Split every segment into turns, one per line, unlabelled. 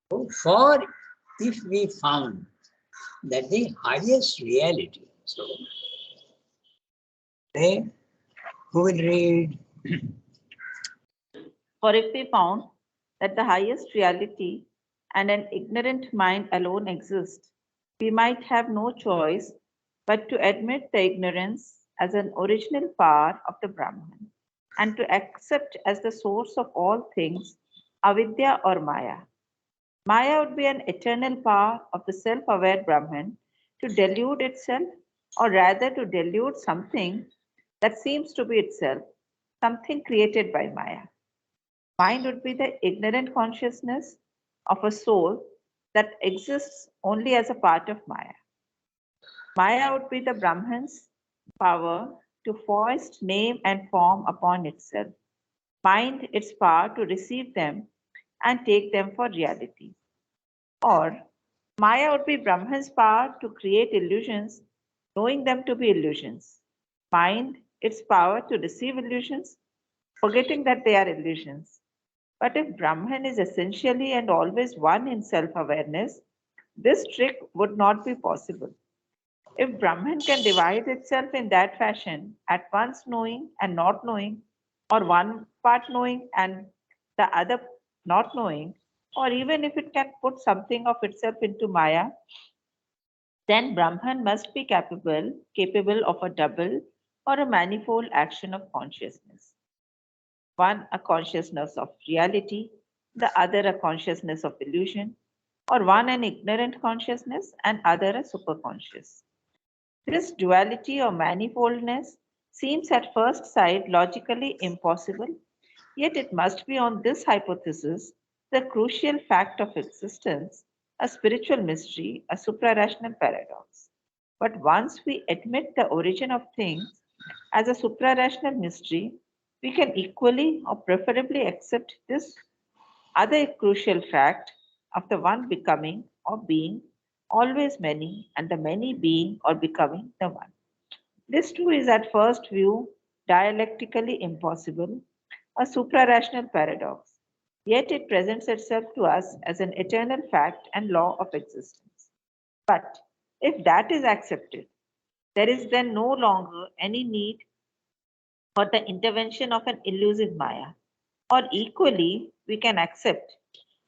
For if we found that the highest reality, so then who will read?
For if we found that the highest reality and an ignorant mind alone exist, we might have no choice but to admit the ignorance as an original power of the Brahman and to accept as the source of all things avidya or Maya. Maya would be an eternal power of the self aware Brahman to delude itself, or rather to delude something that seems to be itself, something created by Maya. Mind would be the ignorant consciousness of a soul that exists only as a part of Maya. Maya would be the Brahman's power to foist name and form upon itself, mind its power to receive them and take them for reality. Or Maya would be Brahman's power to create illusions, knowing them to be illusions. Mind its power to receive illusions, forgetting that they are illusions. But if Brahman is essentially and always one in self awareness, this trick would not be possible. If Brahman can divide itself in that fashion, at once knowing and not knowing, or one part knowing and the other not knowing, or even if it can put something of itself into Maya, then Brahman must be capable of a double or a manifold action of consciousness. One a consciousness of reality, the other a consciousness of illusion, or one an ignorant consciousness and other a superconscious. This duality or manifoldness seems at first sight logically impossible, yet it must be on this hypothesis the crucial fact of existence, a spiritual mystery, a suprarational paradox. But once we admit the origin of things as a suprarational mystery, we can equally or preferably accept this other crucial fact of the one becoming or being always many and the many being or becoming the one. This too is at first view dialectically impossible, a suprarational paradox. Yet it presents itself to us as an eternal fact and law of existence. But if that is accepted, there is then no longer any need for the intervention of an illusive Maya. Or equally, we can accept,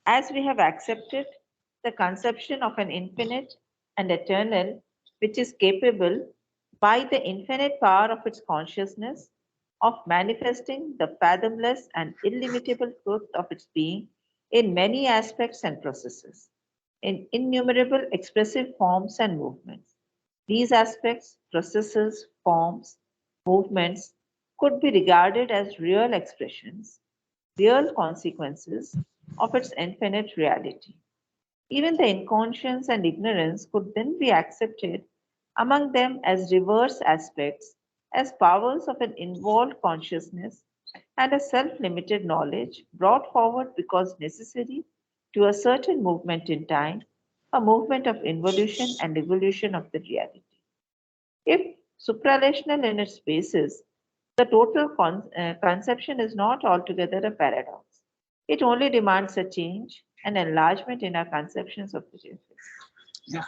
as we have accepted, the conception of an infinite and eternal, which is capable, by the infinite power of its consciousness, of manifesting the fathomless and illimitable truth of its being in many aspects and processes, in innumerable expressive forms and movements. These aspects, processes, forms, movements could be regarded as real expressions, real consequences of its infinite reality. Even the inconscience and ignorance could then be accepted among them as reverse aspects, as powers of an involved consciousness and a self limited knowledge brought forward because necessary to a certain movement in time, a movement of involution and evolution of the reality. If suprarational in its basis, the total conception is not altogether a paradox. It only demands a change, an enlargement in our conceptions of the universe.
Yeah,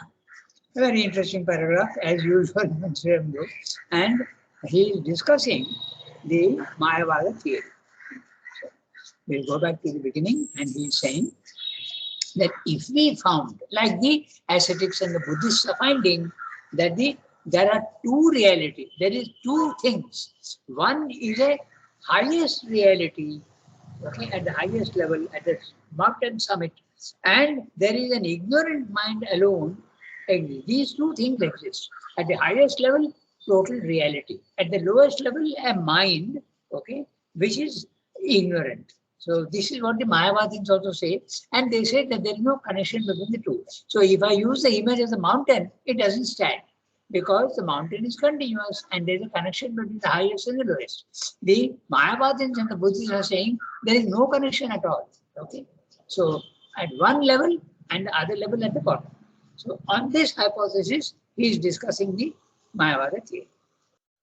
a very interesting paragraph as usual, Mr. Ramdo. And he is discussing the Mayavada theory. So we'll go back to the beginning, and he is saying that if we found, like the ascetics and the Buddhists are finding, that there are two realities, there is two things. One is a highest reality, okay, at the highest level, at the mountain summit, and there is an ignorant mind alone. These two things exist. At the highest level, total reality. At the lowest level, a mind, okay, which is ignorant. So this is what the Mayavadins also say, and they say that there is no connection between the two. So if I use the image as a mountain, it doesn't stand because the mountain is continuous and there is a connection between the highest and the lowest. The Mayavadins and the Buddhists are saying there is no connection at all. Okay, so at one level and the other level at the bottom. So on this hypothesis, he is discussing the Mayavada theory.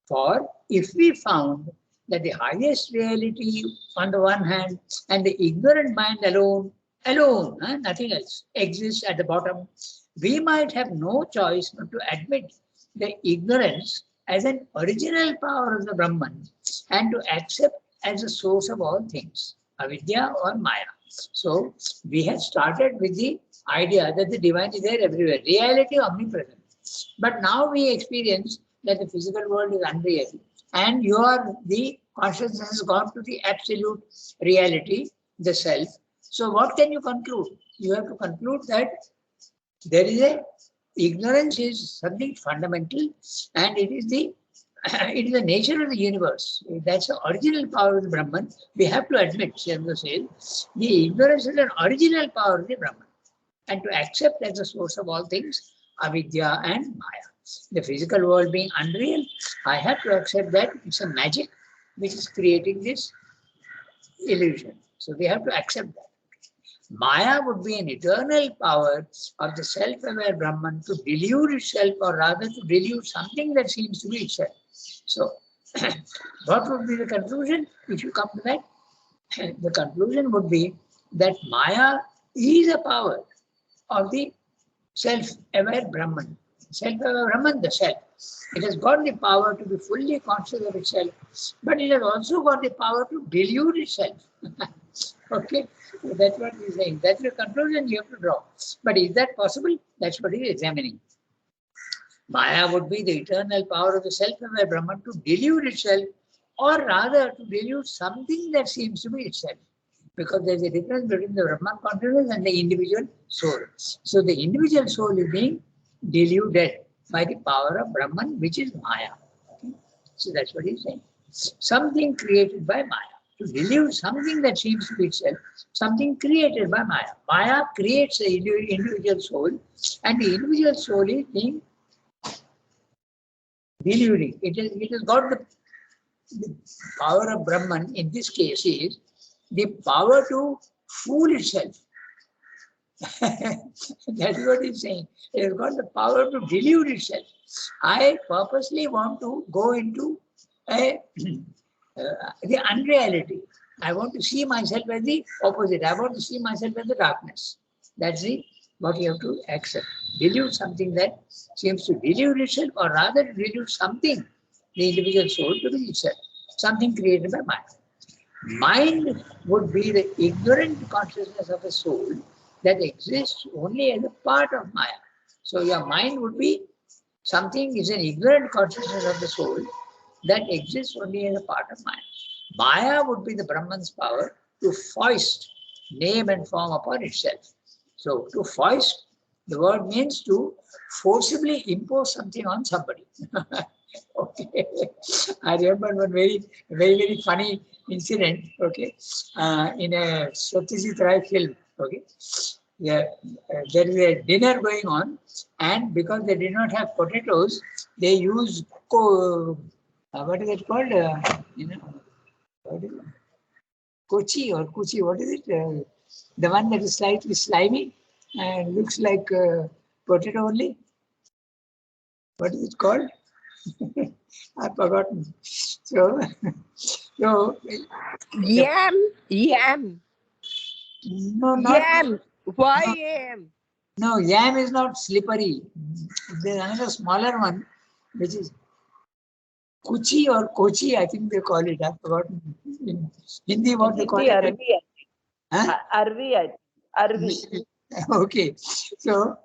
For if we found that the highest reality on the one hand and the ignorant mind alone alone, nothing else, exists at the bottom, we might have no choice but to admit the ignorance as an original power of the Brahman and to accept as the source of all things, avidya or maya. So we have started with the idea that the divine is there everywhere, reality omnipresent. But now we experience that the physical world is unreal and the consciousness has gone to the absolute reality, the self. So what can you conclude? You have to conclude that there is ignorance is something fundamental and it is the nature of the universe. That's the original power of the Brahman. We have to admit, Shyamda says, the ignorance is an original power of the Brahman. And to accept as the source of all things, avidya and maya. The physical world being unreal, I have to accept that it's a magic which is creating this illusion. So we have to accept that. Maya would be an eternal power of the self-aware Brahman to delude itself, or rather to delude something that seems to be itself. So, what would be the conclusion if you come to that? The conclusion would be that Maya is a power of the self-aware Brahman. Self-aware Brahman, the self. It has got the power to be fully conscious of itself, but it has also got the power to delude itself. Okay, so that's what he's saying. That's the conclusion you have to draw. But is that possible? That's what he's examining. Maya would be the eternal power of the self-aware Brahman to delude itself, or rather to delude something that seems to be itself. Because there's a difference between the Brahman consciousness and the individual soul. So the individual soul is being deluded by the power of Brahman, which is Maya. Okay? So that's what he's saying. Something created by Maya. To delude something that seems to be itself, something created by Maya. Maya creates the individual soul, and the individual soul is being deluding. It has got the power of Brahman, in this case, is the power to fool itself. That's what he's saying. It has got the power to delude itself. I purposely want to go into the unreality. I want to see myself as the opposite. I want to see myself as the darkness. That's what you have to accept. Delude something that seems to delude itself, or rather delude something, the individual soul, to be itself. Something created by mind. Mind would be the ignorant consciousness of a soul that exists only as a part of Maya. So your mind would be something, is an ignorant consciousness of the soul that exists only as a part of Maya. Maya would be the Brahman's power to foist name and form upon itself. So to foist, the word means to forcibly impose something on somebody. Okay. I remember one very funny incident, okay, in a Satyajit Ray film, okay. Yeah, there is a dinner going on, and because they did not have potatoes, they used what is it called? What is it? Kochi or kuchi, what is it? The one that is slightly slimy and looks like potato only. What is it called? I've forgotten. So
Yam.
No, not
Yam. Why yam?
No, yam is not slippery. There's another smaller one, which is kuchi or kochi, I think they call it. I've forgotten. In Hindi, what they call it?
Arvi.
Okay, so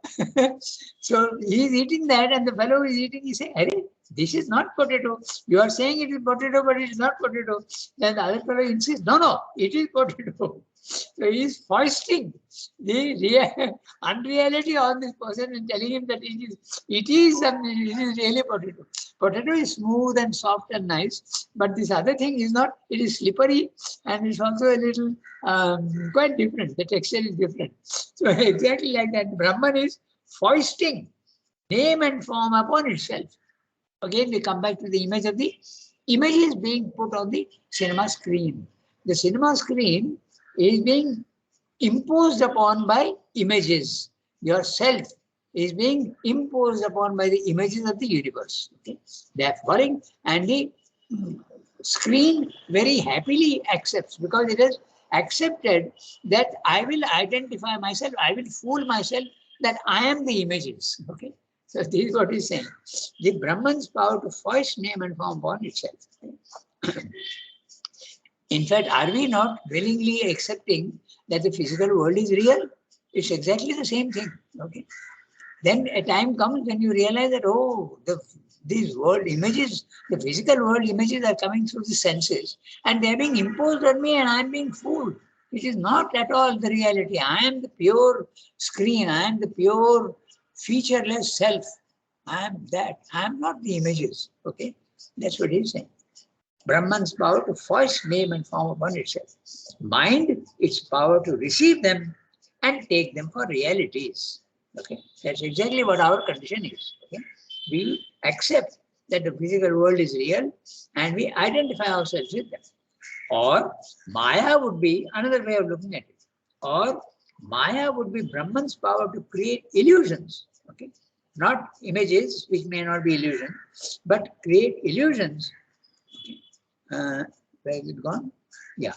he's eating that, and the fellow is eating. He says, "Arey, this is not potato. You are saying it is potato, but it is not potato." Then the other fellow insists, "No, it is potato." So he is foisting the unreality on this person and telling him that it is really potato. Potato is smooth and soft and nice, but this other thing is not. It is slippery and it's also a little quite different. The texture is different. So exactly like that, Brahman is foisting name and form upon itself. Again, we come back to the image of the image is being put on the cinema screen. The cinema screen is being imposed upon by images. Yourself is being imposed upon by the images of the universe. Okay? They are falling, and the screen very happily accepts because it has accepted that I will identify myself, I will fool myself that I am the images. Okay. So this is what he's saying. The Brahman's power to foist name and form upon itself. In fact, are we not willingly accepting that the physical world is real? It's exactly the same thing. Okay. Then a time comes when you realize that, oh, these world images, the physical world images are coming through the senses and they are being imposed on me and I am being fooled. It is not at all the reality. I am the pure screen. I am the pure featureless self. I am that. I am not the images. Okay. That's what he's saying. Brahman's power to foist name and form upon itself. Mind, its power to receive them and take them for realities. Okay, that's exactly what our condition is. Okay, we accept that the physical world is real and we identify ourselves with them. Or Maya would be another way of looking at it. Or Maya would be Brahman's power to create illusions. Okay, not images which may not be illusion, but create illusions. Where is it gone? Yeah.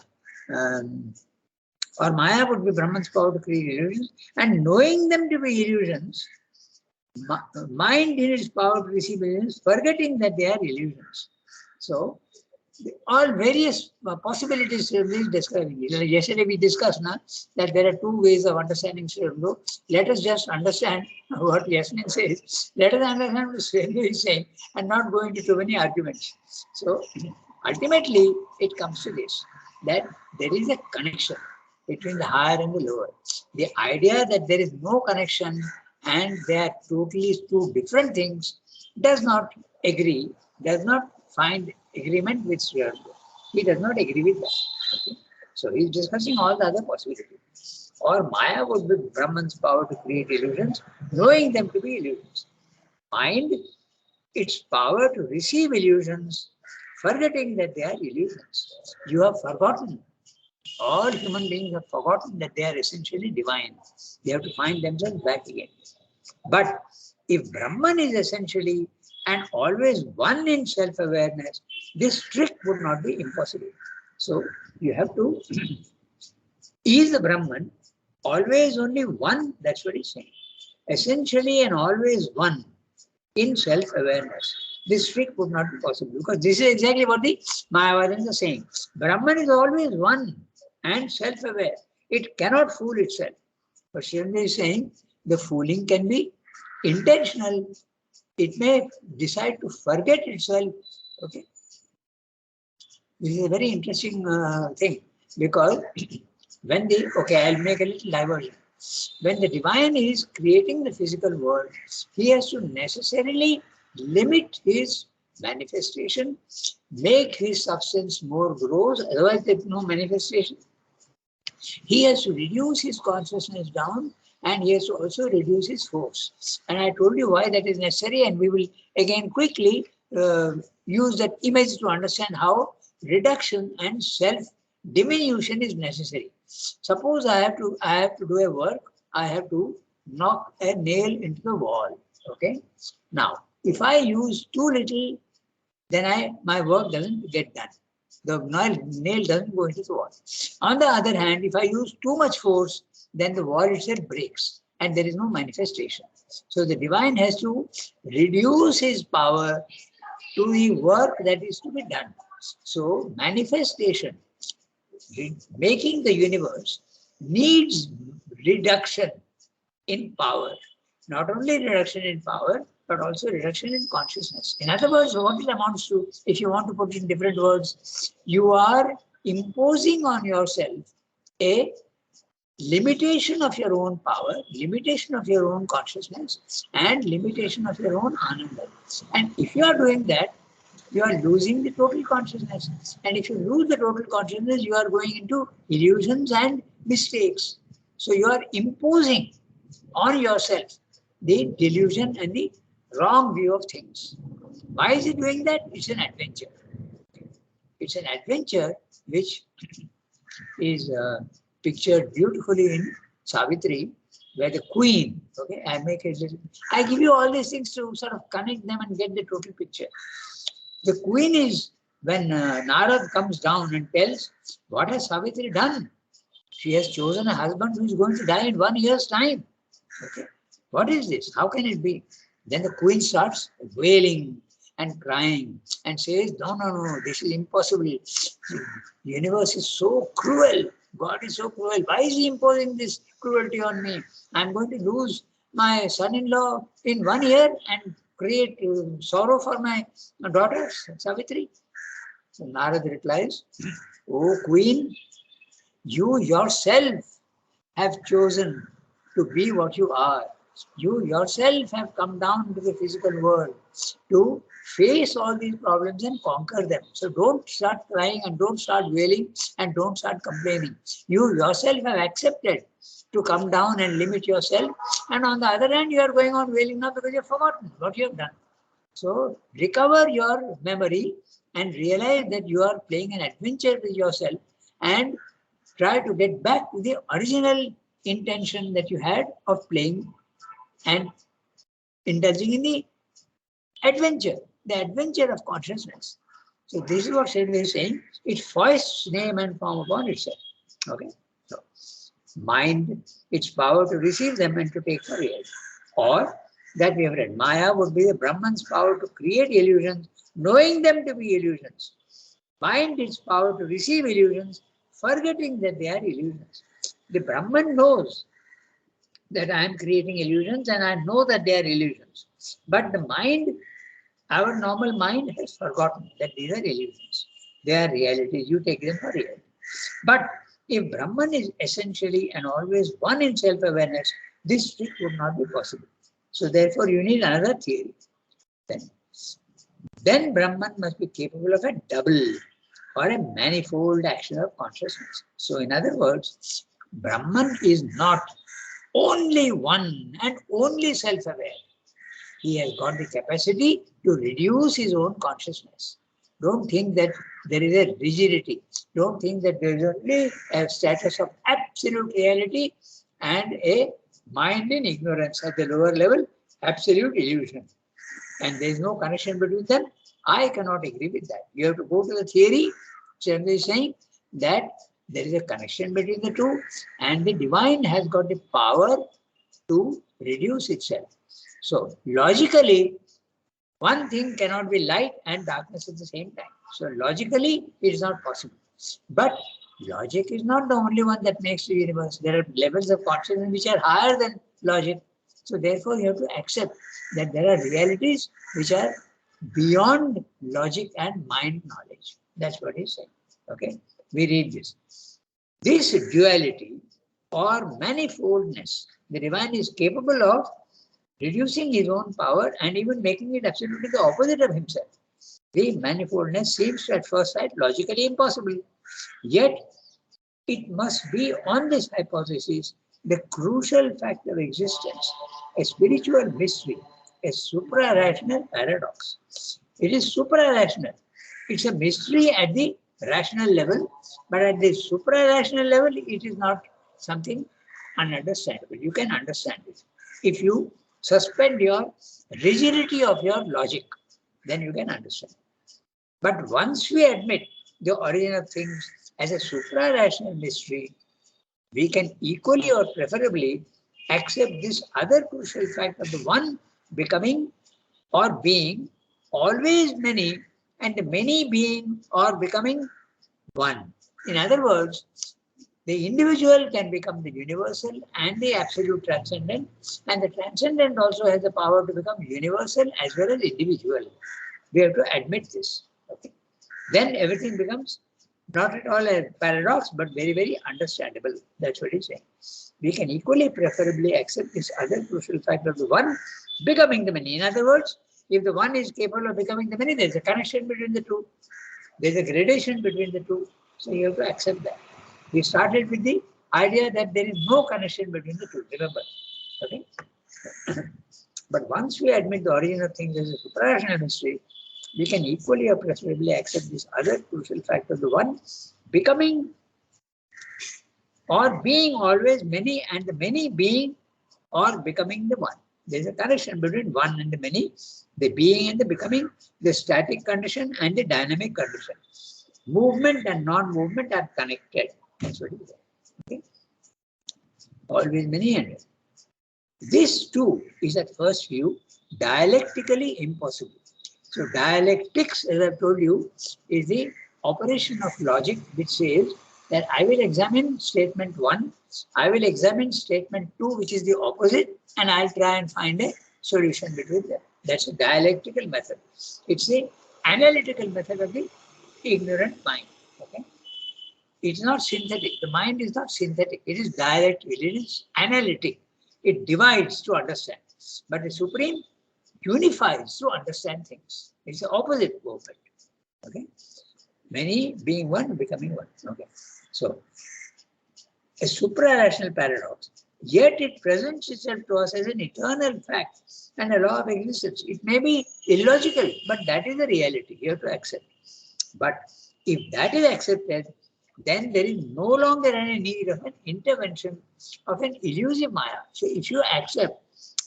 Or Maya would be Brahman's power to create illusions, and knowing them to be illusions, mind in its power to receive illusions, forgetting that they are illusions. So, all various possibilities is describing it. Yesterday we discussed that there are two ways of understanding Sri Aurobindo. Let us just understand what Yasmin says. Let us understand what Sri Aurobindo is saying and not go into too many arguments. So, ultimately, it comes to this, that there is a connection between the higher and the lower. The idea that there is no connection and they are totally two different things does not agree, does not find agreement with Sri Aurobindo. He does not agree with that. Okay? So he is discussing all the other possibilities. Or Maya would be Brahman's power to create illusions, knowing them to be illusions. Mind, its power to receive illusions, forgetting that they are illusions. You have forgotten. All human beings have forgotten that they are essentially divine. They have to find themselves back again. But if Brahman is essentially and always one in self-awareness, this trick would not be impossible. So you have to is the Brahman always only one? That's what he's saying. Essentially and always one in self-awareness. This trick would not be possible because this is exactly what the Mayavadins are saying. Brahman is always one and self-aware. It cannot fool itself. But Sri Aurobindo is saying the fooling can be intentional. It may decide to forget itself. Okay. This is a very interesting thing because when I'll make a little diversion. When the divine is creating the physical world, he has to necessarily limit his manifestation, make his substance more gross, otherwise there's no manifestation. He has to reduce his consciousness down and he has to also reduce his force. And I told you why that is necessary, and we will again quickly use that image to understand how reduction and self-diminution is necessary. Suppose I have to do a work, I have to knock a nail into the wall. Okay. Now, if I use too little, then my work doesn't get done. The nail doesn't go into the wall. On the other hand, if I use too much force, then the wall itself breaks and there is no manifestation. So the divine has to reduce his power to the work that is to be done. So manifestation, making the universe, needs reduction in power. Not only reduction in power, but also reduction in consciousness. In other words, what it amounts to, if you want to put it in different words, you are imposing on yourself a limitation of your own power, limitation of your own consciousness, and limitation of your own ananda. And if you are doing that, you are losing the total consciousness. And if you lose the total consciousness, you are going into illusions and mistakes. So you are imposing on yourself the delusion and the wrong view of things. Why is it doing that? It's an adventure. It's an adventure which is pictured beautifully in Savitri, where the queen, okay, I give you all these things to sort of connect them and get the total picture. The queen is, when Narad comes down and tells, what has Savitri done? She has chosen a husband who is going to die in 1 year's time. Okay. What is this? How can it be? Then the queen starts wailing and crying and says, no, no, no, this is impossible. The universe is so cruel. God is so cruel. Why is he imposing this cruelty on me? I'm going to lose my son-in-law in 1 year and create sorrow for my daughter, Savitri. So Narad replies, oh queen, you yourself have chosen to be what you are. You yourself have come down to the physical world to face all these problems and conquer them. So don't start crying and don't start wailing and don't start complaining. You yourself have accepted to come down and limit yourself. And on the other hand, you are going on wailing now because you have forgotten what you have done. So recover your memory and realize that you are playing an adventure with yourself and try to get back to the original intention that you had of playing and indulging in the adventure of consciousness. So this is what Shadway is saying. It foists name and form upon itself. Okay. So mind, its power to receive them and to take for real. Or that we have read, Maya would be the Brahman's power to create illusions, knowing them to be illusions. Mind, its power to receive illusions, forgetting that they are illusions. The Brahman knows that I am creating illusions and I know that they are illusions. But the mind, our normal mind has forgotten that these are illusions. They are realities. You take them for real. But if Brahman is essentially and always one in self-awareness, this trick would not be possible. So therefore you need another theory. Then Brahman must be capable of a double or a manifold action of consciousness. So in other words, Brahman is not only one and only self-aware. He has got the capacity to reduce his own consciousness. Don't think that there is a rigidity. Don't think that there is only a status of absolute reality and a mind in ignorance at the lower level, absolute illusion. And there is no connection between them. I cannot agree with that. You have to go to the theory. Chandra is saying that there is a connection between the two and the divine has got the power to reduce itself. So logically, one thing cannot be light and darkness at the same time. So logically, it is not possible. But logic is not the only one that makes the universe. There are levels of consciousness which are higher than logic. So therefore, you have to accept that there are realities which are beyond logic and mind knowledge. That's what he's saying. Okay, we read this. This duality or manifoldness, the divine is capable of reducing his own power and even making it absolutely the opposite of himself. The manifoldness seems to at first sight logically impossible. Yet, it must be on this hypothesis the crucial fact of existence, a spiritual mystery, a supra-rational paradox. It is supra-rational. It's a mystery at the rational level, but at the supra-rational level, it is not something ununderstandable. You can understand it. If you suspend your rigidity of your logic, then you can understand. But once we admit the origin of things as a supra-rational mystery, we can equally or preferably accept this other crucial fact of the one becoming or being always many and the many being or becoming one. In other words, the individual can become the universal and the absolute transcendent, and the transcendent also has the power to become universal as well as individual. We have to admit this. Okay. Then everything becomes not at all a paradox, but very, very understandable. That's what he's saying. We can equally preferably accept this other crucial fact of the one becoming the many. In other words, if the one is capable of becoming the many, there's a connection between the two. There's a gradation between the two. So you have to accept that. We started with the idea that there is no connection between the two, remember. Okay? But once we admit the origin of things as a supra-rational mystery, we can equally or preferably accept this other crucial fact of the one becoming or being always many and the many being or becoming the one. There is a connection between one and the many, the being and the becoming, the static condition and the dynamic condition. Movement and non-movement are connected. That's what it is. Okay? Always many and this too is at first view dialectically impossible. So dialectics, as I've told you, is the operation of logic which says that I will examine statement 1, I will examine statement 2, which is the opposite, and I'll try and find a solution between them. That's a dialectical method. It's the analytical method of the ignorant mind. Okay? It's not synthetic. The mind is not synthetic. It is dialectical. It is analytic. It divides to understand. But the Supreme unifies to understand things. It's the opposite movement. Okay? Many being one, becoming one. Okay. So, a supra-rational paradox, yet it presents itself to us as an eternal fact and a law of existence. It may be illogical, but that is the reality. You have to accept. But if that is accepted, then there is no longer any need of an intervention of an elusive Maya. So if you accept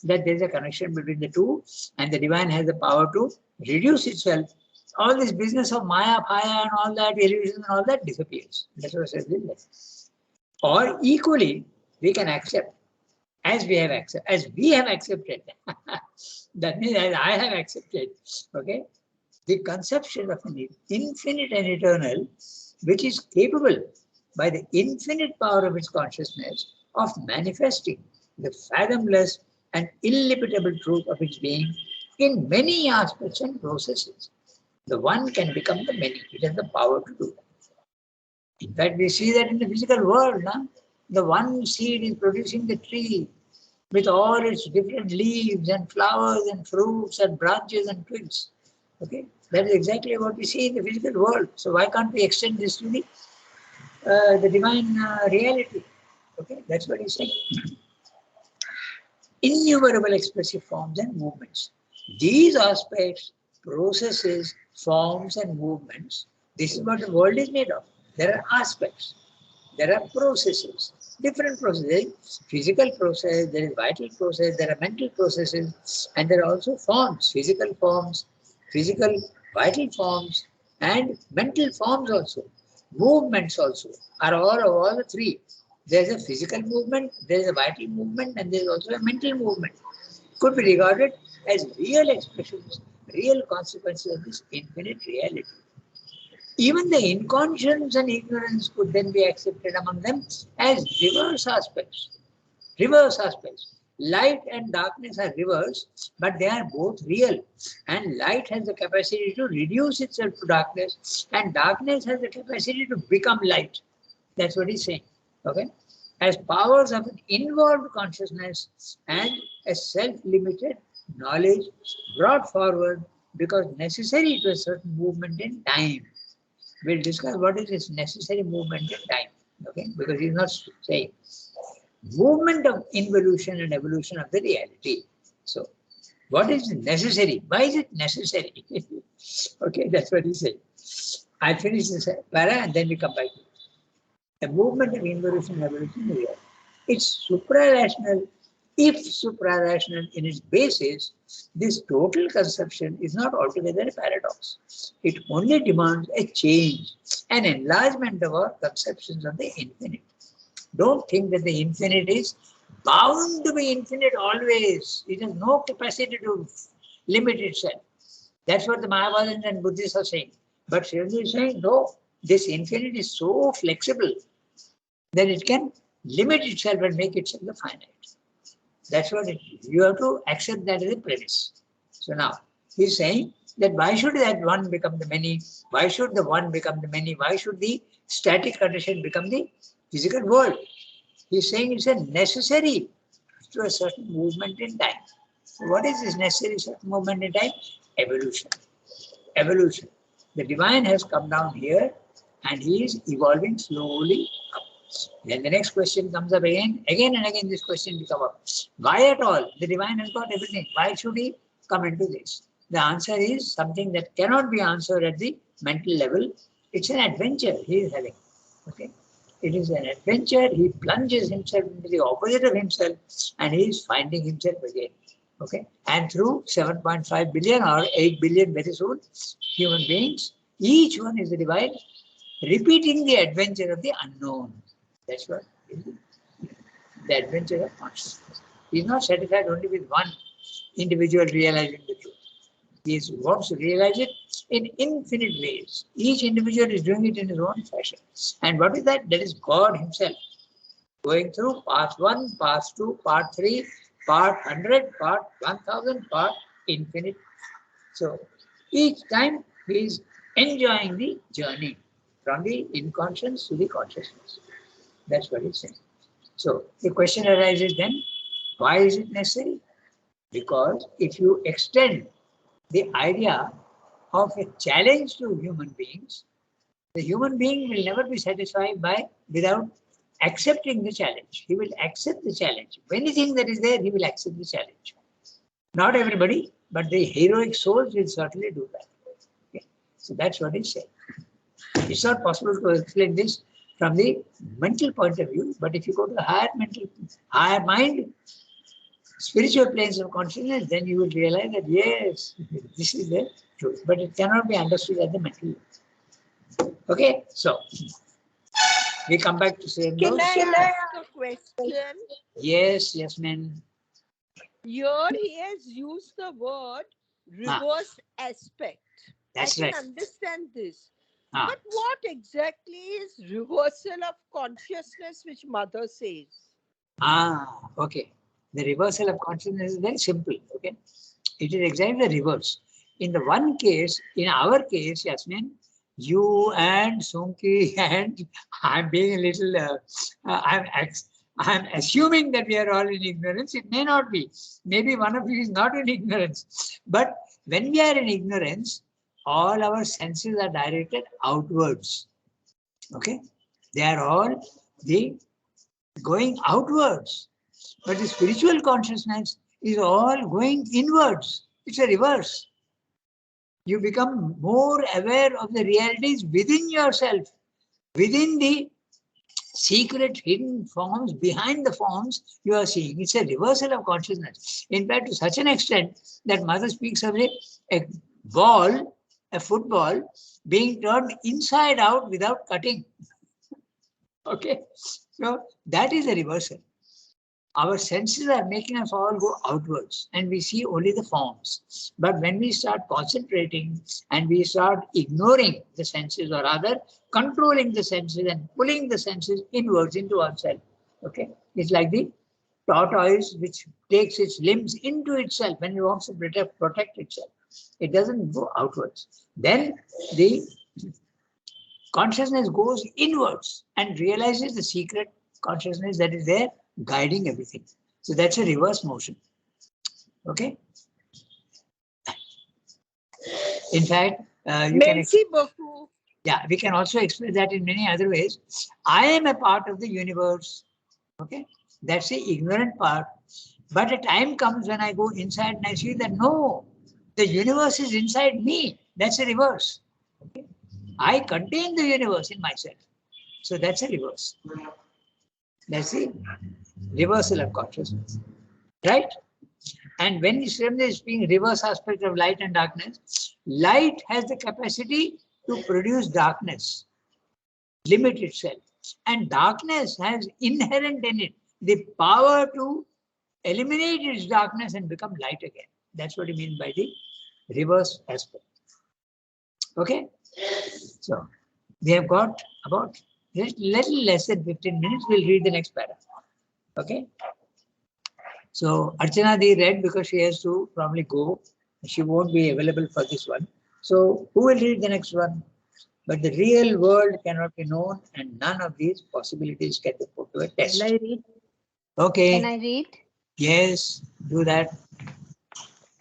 that there is a connection between the two and the divine has the power to reduce itself, all this business of Maya, Phaya and all that, illusion and all that disappears. That's what says this. Or equally, we can accept as we have accepted. That means as I have accepted, okay, the conception of an infinite and eternal, which is capable by the infinite power of its consciousness of manifesting the fathomless and illimitable truth of its being in many aspects and processes. The one can become the many. It has the power to do that. In fact, we see that in the physical world. The one seed is producing the tree with all its different leaves and flowers and fruits and branches and twigs. Okay, that is exactly what we see in the physical world. So why can't we extend this to the divine reality? Okay, that's what he's saying. Innumerable expressive forms and movements. These aspects, processes, forms and movements, this is what the world is made of. There are aspects, there are processes, different processes, physical process, there is vital process, there are mental processes, and there are also forms, physical, vital forms, and mental forms also. Movements also are all the three. There's a physical movement, there's a vital movement, and there's also a mental movement. Could be regarded as real expressions, real consequences of this infinite reality. Even the inconscience and ignorance could then be accepted among them as reverse aspects. Reverse aspects. Light and darkness are reverse, but they are both real. And light has the capacity to reduce itself to darkness, and darkness has the capacity to become light. That's what he's saying. Okay? As powers of an involved consciousness and a self-limited knowledge brought forward because necessary to a certain movement in time. We'll discuss what is this necessary movement in time. Okay? Because he's not saying movement of involution and evolution of the reality. So, what is necessary? Why is it necessary? Okay, that's what he said. I'll finish this para and then we come back to it. The movement of involution and evolution is real. It's supra-rational. If supra-rational in its basis, this total conception is not altogether a paradox. It only demands a change, an enlargement of our conceptions of the infinite. Don't think that the infinite is bound to be infinite always. It has no capacity to limit itself. That's what the Mayavadins and Buddhists are saying. But Shivji is saying, no, this infinite is so flexible that it can limit itself and make itself the finite. That's what it is. You have to accept that as a premise. So now, he's saying that why should that one become the many? Why should the one become the many? Why should the static condition become the physical world? He's saying it's a necessary to a certain movement in time. So what is this necessary certain movement in time? Evolution. Evolution. The divine has come down here and he is evolving slowly up. Then the next question comes up again and again this question will come up. Why at all? The divine has got everything. Why should he come into this? The answer is something that cannot be answered at the mental level. It's an adventure he is having. Okay? It is an adventure. He plunges himself into the opposite of himself and he is finding himself again. Okay? And through 7.5 billion or 8 billion very soon, human beings, each one is the divine, repeating the adventure of the unknown. That's what The adventure of consciousness. He is not satisfied only with one individual realizing the truth. He wants to realize it in infinite ways. Each individual is doing it in his own fashion. And what is that? That is God Himself. Going through part 1, part 2, part 3, part 100, part 1000, part infinite. So each time he is enjoying the journey from the inconscious to the consciousness. That's what he's saying. So the question arises then, why is it necessary? Because if you extend the idea of a challenge to human beings, the human being will never be satisfied without accepting the challenge. He will accept the challenge. Anything that is there, he will accept the challenge. Not everybody, but the heroic souls will certainly do that. Okay. So that's what he's saying. It's not possible to explain this from the mental point of view, but if you go to the higher mind, spiritual planes of consciousness, then you will realize that yes, this is the truth, but it cannot be understood at the mental level. Okay, so we come back to same
Can
notes.
I ask a question?
Yes, ma'am.
Here he has used the word reverse aspect.
That's
I
right.
can understand this.
Ah.
But what exactly is reversal of consciousness, which Mother says?
Okay. The reversal of consciousness is very simple. Okay, it is exactly the reverse. In the one case, in our case, Yasmin, you and Sunki and I'm being a little. I'm assuming that we are all in ignorance. It may not be. Maybe one of you is not in ignorance. But when we are in ignorance, all our senses are directed outwards. Okay, they are all going outwards. But the spiritual consciousness is all going inwards. It's a reverse. You become more aware of the realities within yourself, within the secret hidden forms, behind the forms you are seeing. It's a reversal of consciousness. In fact, to such an extent that Mother speaks of a ball, a football, being turned inside out without cutting. Okay, so that is a reversal. Our senses are making us all go outwards and we see only the forms. But when we start concentrating and we start ignoring the senses, or rather controlling the senses and pulling the senses inwards into ourselves, okay, it's like the tortoise which takes its limbs into itself when it wants to protect itself. It doesn't go outwards. Then the consciousness goes inwards and realizes the secret consciousness that is there guiding everything. So that's a reverse motion. Okay. In fact, you can.
Merci beaucoup.
Yeah, we can also express that in many other ways. I am a part of the universe. Okay, that's the ignorant part. But a time comes when I go inside and I see that no, the universe is inside me. That's a reverse. Okay? I contain the universe in myself. So that's a reverse. That's the reversal of consciousness. Right? And when Srimad is being reverse aspect of light and darkness, light has the capacity to produce darkness, limit itself. And darkness has inherent in it the power to eliminate its darkness and become light again. That's what you mean by the reverse aspect. Okay? So we have got about little less than 15 minutes. We'll read the next paragraph. Okay? So Archana Di read because she has to probably go. She won't be available for this one. So who will read the next one? But the real world cannot be known and none of these possibilities can be put to a test.
Will I read?
Okay.
Can I read?
Yes, do that.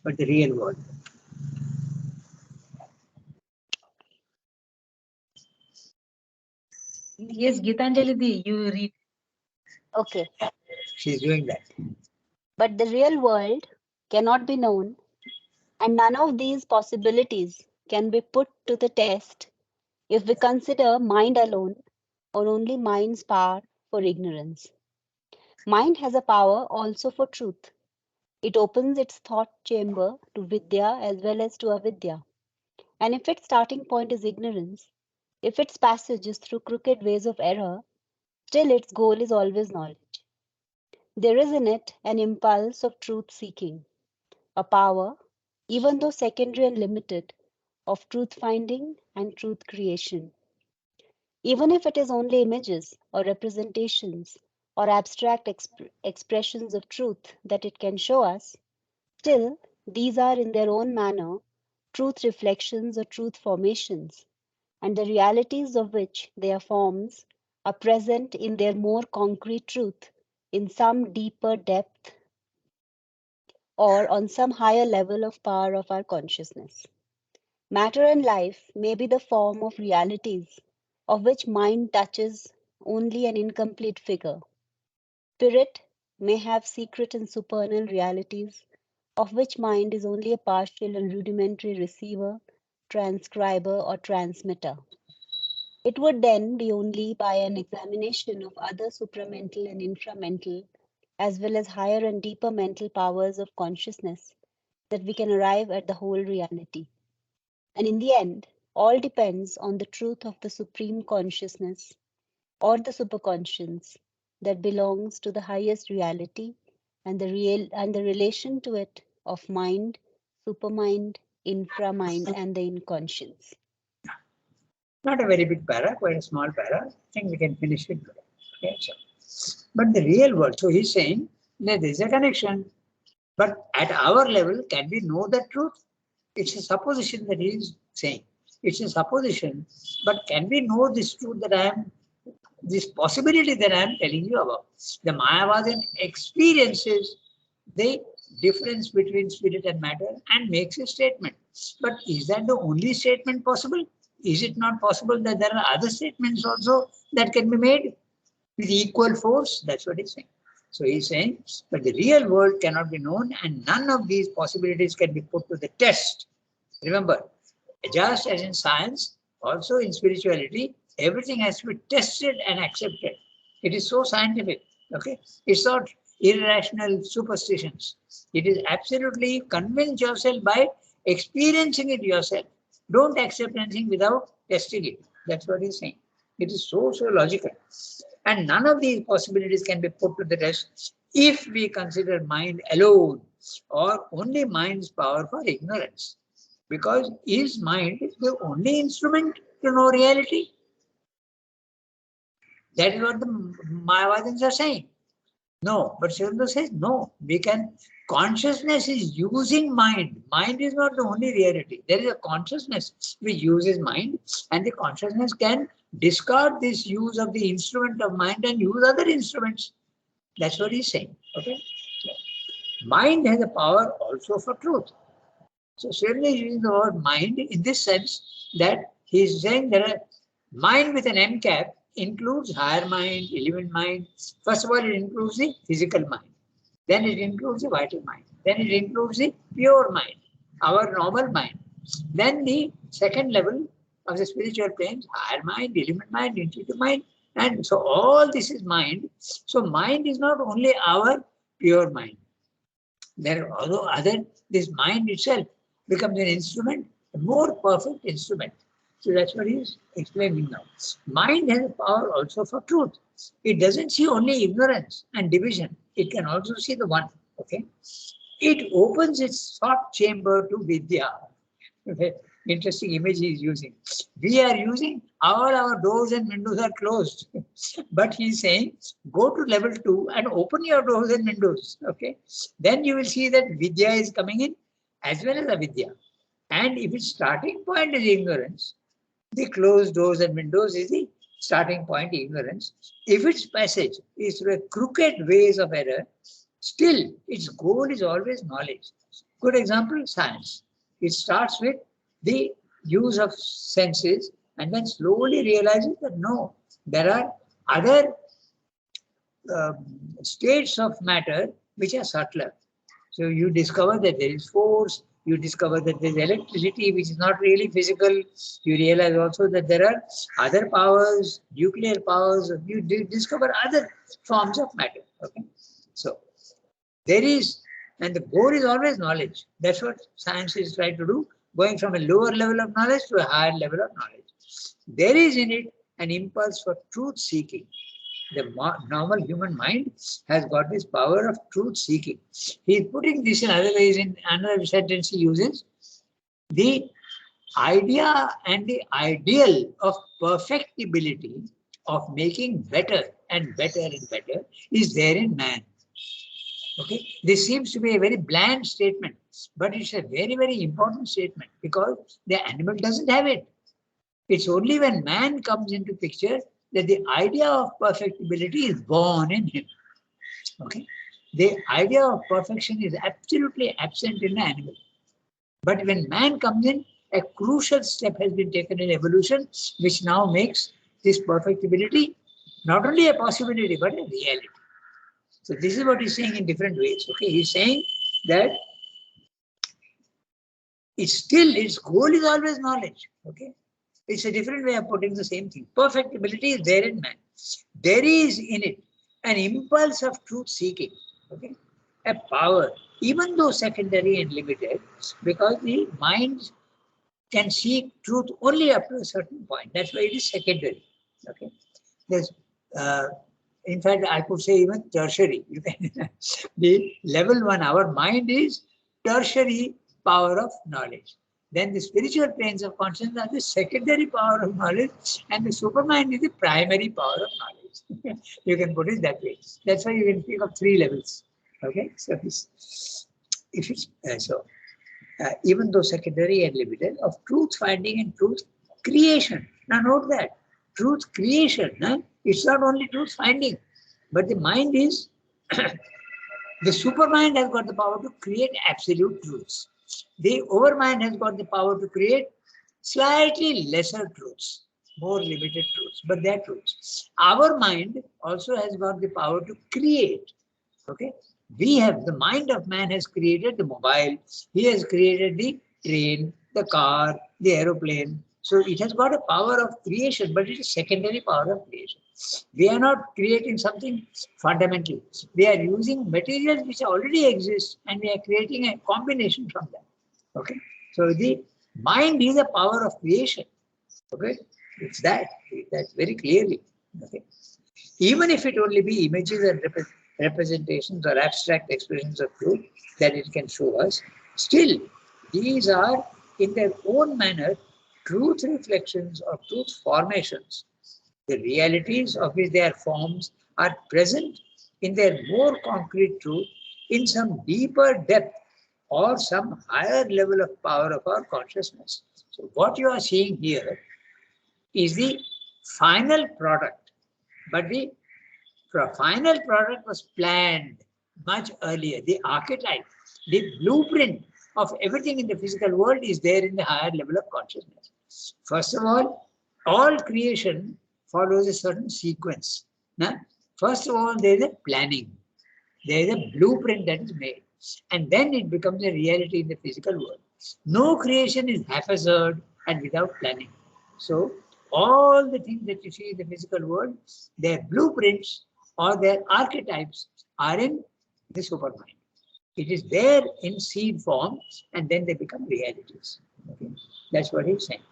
But the real world.
Yes, Gitanjali Di, you read.
Okay.
She's doing that.
But the real world cannot be known, and none of these possibilities can be put to the test if we consider mind alone or only mind's power for ignorance. Mind has a power also for truth. It opens its thought chamber to Vidya as well as to Avidya. And if its starting point is ignorance, if its passage is through crooked ways of error, Still, its goal is always knowledge. There is in it an impulse of truth seeking, a power, even though secondary and limited, of truth finding and truth creation. Even if it is only images or representations or abstract expressions of truth that it can show us, still, these are in their own manner truth reflections or truth formations, and the realities of which they are forms are present in their more concrete truth in some deeper depth or on some higher level of power of our consciousness. Matter and life may be the form of realities of which mind touches only an incomplete figure. Spirit may have secret and supernal realities of which mind is only a partial and rudimentary receiver, transcriber, or transmitter. It would then be only by an examination of other supramental and inframental, as well as higher and deeper mental powers of consciousness, that we can arrive at the whole reality. And in the end, all depends on the truth of the supreme consciousness or the superconscience that belongs to the highest reality and the relation to it of mind, supermind, inframind, and the inconscience.
Not a very big para, quite a small para. I think we can finish it. Okay, so, but the real world, so he's saying that there is a connection, but at our level, can we know the truth? It's a supposition that he is saying. It's a supposition, but can we know this truth that this possibility that I am telling you about? The Mayavadan experiences the difference between spirit and matter and makes a statement. But is that the only statement possible? Is it not possible that there are other statements also that can be made with equal force? That's what he's saying. So he's saying, but the real world cannot be known and none of these possibilities can be put to the test. Remember, just as in science, also in spirituality, everything has to be tested and accepted. It is so scientific. Okay, it's not irrational superstitions. It is absolutely convince yourself by experiencing it yourself. Don't accept anything without testing it. That's what he's saying. It is so logical. And none of these possibilities can be put to the test if we consider mind alone or only mind's power for ignorance. Because is mind the only instrument to know reality? That is what the Mayavadins are saying. No, but Sri Aurobindo says no. We can. Consciousness is using mind. Mind is not the only reality. There is a consciousness which uses mind, and the consciousness can discard this use of the instrument of mind and use other instruments. That's what he's saying. Okay. Mind has a power also for truth. So Sri Aurobindo is using the word mind in this sense that he is saying that a mind with an M cap includes higher mind, element mind. First of all, it includes the physical mind. Then it includes the vital mind. Then it includes the pure mind, our normal mind. Then the second level of the spiritual planes, higher mind, element mind, intuitive mind. And so all this is mind. So mind is not only our pure mind. There are also other, this mind itself becomes an instrument, a more perfect instrument. So that's what he is explaining now. Mind has a power also for truth. It doesn't see only ignorance and division. It can also see the one. Okay. It opens its thought chamber to Vidya. Okay. Interesting image he is using. We are using all our doors and windows are closed. But he is saying, go to level 2 and open your doors and windows. Okay. Then you will see that Vidya is coming in as well as Avidya. And if its starting point is ignorance, the closed doors and windows is the starting point, ignorance. If its passage is through a crooked ways of error, still its goal is always knowledge. Good example, science. It starts with the use of senses and then slowly realizes that no, there are other states of matter which are subtler. So you discover that there is force, you discover that there is electricity which is not really physical. You realize also that there are other powers, nuclear powers, you discover other forms of matter. Okay. So there is, and the goal is always knowledge. That's what science is trying to do, going from a lower level of knowledge to a higher level of knowledge. There is in it an impulse for truth seeking. The normal human mind has got this power of truth seeking. He is putting this in other ways. In another sentence, he uses the idea and the ideal of perfectibility of making better and better and better is there in man. Okay, this seems to be a very bland statement, but it's a very, very important statement because the animal doesn't have it. It's only when man comes into picture that the idea of perfectibility is born in him. Okay, the idea of perfection is absolutely absent in the animal. But when man comes in, a crucial step has been taken in evolution, which now makes this perfectibility not only a possibility but a reality. So this is what he's saying in different ways. Okay, he's saying that its goal is always knowledge. Okay, it's a different way of putting the same thing. Perfectibility is there in man. There is in it an impulse of truth seeking. Okay, a power, even though secondary and limited, because the mind can seek truth only up to a certain point. That's why it is secondary. Okay, there's in fact, I could say even tertiary. You can the level 1, our mind is tertiary power of knowledge. Then the spiritual planes of consciousness are the secondary power of knowledge, and the supermind is the primary power of knowledge. You can put it that way. That's why you can think of 3 levels. Okay, so if it's even though secondary and limited, of truth finding and truth creation. Now note that truth creation. It's not only truth finding, but the mind is, the supermind has got the power to create absolute truths. The overmind has got the power to create slightly lesser truths, more limited truths, but they're truths. Our mind also has got the power to create. Okay, the mind of man has created the mobile, he has created the train, the car, the aeroplane. So it has got a power of creation, but it is secondary power of creation. We are not creating something fundamental. We are using materials which already exist and we are creating a combination from them. Okay. So the mind is a power of creation. Okay. It's that's very clearly. Okay. Even if it only be images and representations or abstract expressions of truth that it can show us, still these are in their own manner truth reflections or truth formations. The realities of which they are forms are present in their more concrete truth in some deeper depth or some higher level of power of our consciousness. So what you are seeing here is the final product, but the final product was planned much earlier. The archetype, the blueprint of everything in the physical world is there in the higher level of consciousness. First of all creation follows a certain sequence. Now, first of all, there is a planning. There is a blueprint that is made. And then it becomes a reality in the physical world. No creation is haphazard and without planning. So, all the things that you see in the physical world, their blueprints or their archetypes are in the supermind. It is there in seed form and then they become realities. Okay? That's what he's saying.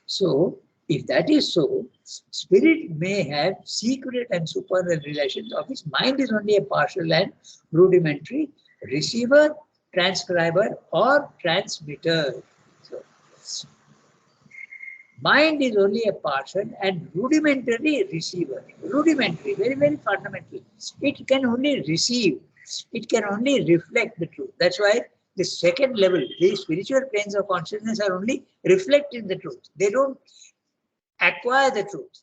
So, if that is so, spirit may have secret and supernal relations of which mind is only a partial and rudimentary receiver, transcriber, or transmitter. So, mind is only a partial and rudimentary receiver. Rudimentary, very, very fundamental. It can only receive. It can only reflect the truth. That's why the second level, the spiritual planes of consciousness are only reflecting the truth. They don't acquire the truth.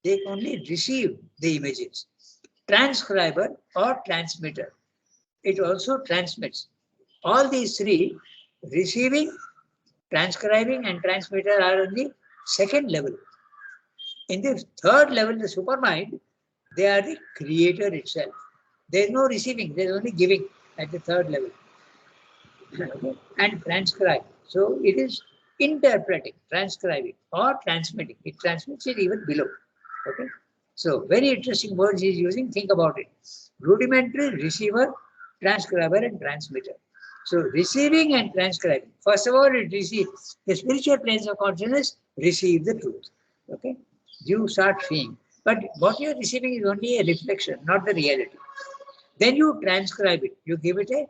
They only receive the images. Transcriber or transmitter. It also transmits. All these 3, receiving, transcribing, and transmitter, are on the second level. In the third level, the supermind, they are the creator itself. There is no receiving, there is only giving at the third level. Okay. And transcribe. So it is interpreting, transcribing, or transmitting. It transmits it even below. Okay. So very interesting words he is using. Think about it. Rudimentary, receiver, transcriber, and transmitter. So receiving and transcribing. First of all, it receives. The spiritual planes of consciousness receive the truth. Okay. you start seeing. But what you're receiving is only a reflection, not the reality. Then you transcribe it. You give it a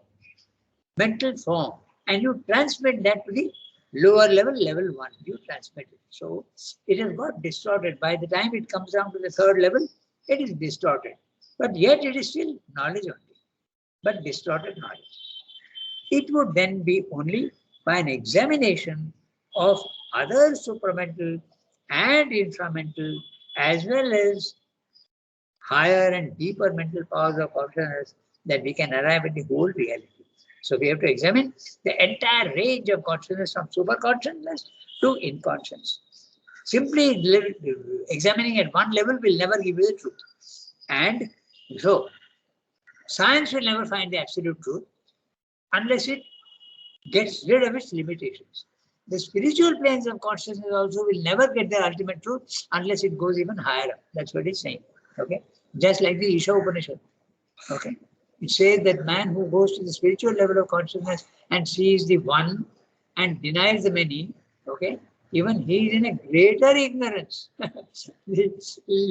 mental form and you transmit that to the lower level, level 1. You transmit it. So it has got distorted. By the time it comes down to the third level, it is distorted. But yet it is still knowledge only, but distorted knowledge. It would then be only by an examination of other supramental and inframental as well as higher and deeper mental powers of consciousness that we can arrive at the whole reality. So we have to examine the entire range of consciousness from superconsciousness to inconscience. Simply examining at one level will never give you the truth. And so science will never find the absolute truth unless it gets rid of its limitations. The spiritual planes of consciousness also will never get the ultimate truth unless it goes even higher up. That's what it's saying. Okay, just like the Isha Upanishad. Okay, it says that man who goes to the spiritual level of consciousness and sees the one and denies the many, okay, even he is in a greater ignorance. The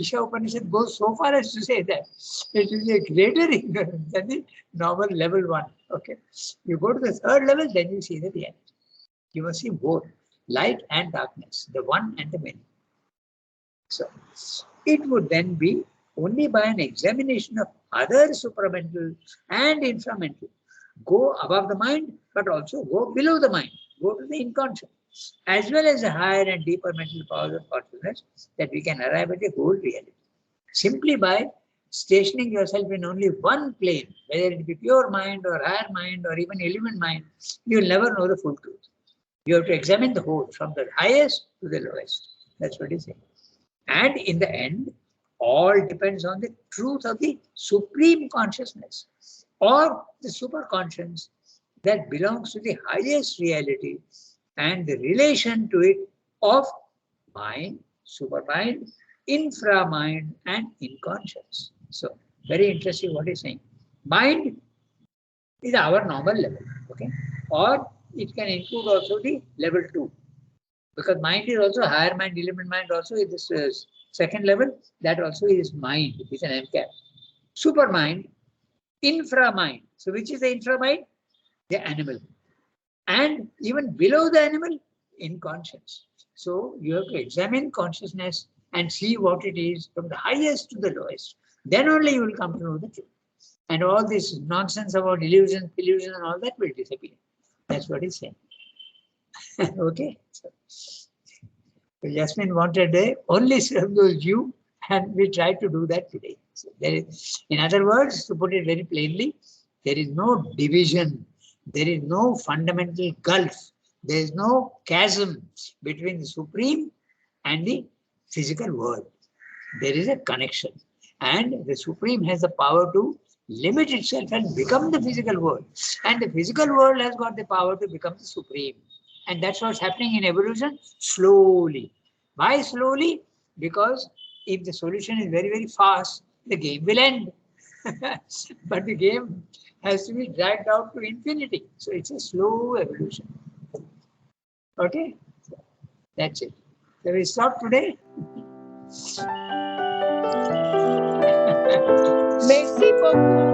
Isha Upanishad goes so far as to say that it is a greater ignorance than the normal level 1. Okay, you go to the third level, then you see the reality. You must see both light and darkness, the one and the many. So it would then be only by an examination of other supramental and inframental, go above the mind, but also go below the mind, go to the inconscient, as well as the higher and deeper mental powers of consciousness, that we can arrive at the whole reality. Simply by stationing yourself in only one plane, whether it be pure mind or higher mind or even element mind, you will never know the full truth. You have to examine the whole from the highest to the lowest. That's what he's saying. And in the end, all depends on the truth of the supreme consciousness or the superconscious that belongs to the highest reality and the relation to it of mind, supermind, inframind, and inconscious. So, very interesting what he's saying. Mind is our normal level, okay? Or it can include also the level 2. Because mind is also higher mind, element mind also is this second level. That also is mind, it is an MCAP. Supermind, inframind. So which is the inframind? The animal. And even below the animal, inconscience. So you have to examine consciousness and see what it is from the highest to the lowest. Then only you will come to know the truth. And all this nonsense about illusion and all that will disappear. That's what he's saying. Okay. So Jasmine wanted only serve those you, and we tried to do that today. So there is, in other words, to put it very plainly, there is no division, there is no fundamental gulf, there is no chasm between the supreme and the physical world. There is a connection, and the supreme has the power to limit itself and become the physical world, and the physical world has got the power to become the supreme. And that's what's happening in evolution, slowly. Why slowly? Because if the solution is very, very fast, the game will end. But the game has to be dragged out to infinity. So it's a slow evolution. Okay? That's it. So we stop today.
Merci beaucoup.